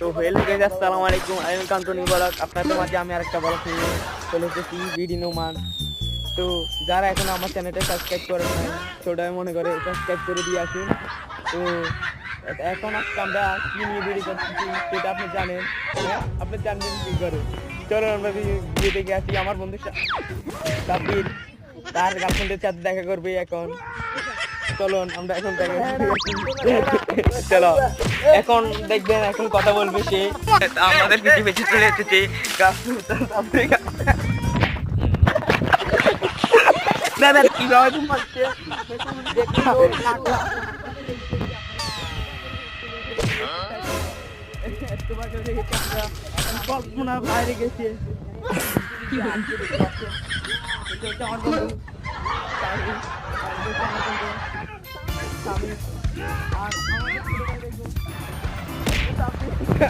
তো hello guys, আসসালামু আলাইকুম। আমি কান্তনি বলক, আপনাদের মাঝে আমি আরেকটা বড় ফিল্ম চলে এসেছি, বিডি নোমান। তো যারা এখন আমার চ্যানেলটা সাবস্ক্রাইব করেন নাই, ছোটভাই মনে করে সাবস্ক্রাইব করে দিয়ে আসুন। তো এখন আজকে আমরা কি নিয়ে ভিডিও করতেছি সেটা আপনি জানেন, হ্যাঁ আপনি জানবেন কি করে। চলো আমরা বিয়ে দেখে আসি। আমার বন্ধু সাব্বির তার গার্লফ্রেন্ডের সাথে দেখা করবে এখন। চলুন আমরা এখন দেখা চলো, এখন দেখবেন এখন কথা বলবে সে। আমাদের পিছু পিছু চলে এসেছে দাদা কিভাবে ঘুমাচ্ছে কল্পনার বাইরে গেছে। আমার বন্ধু আর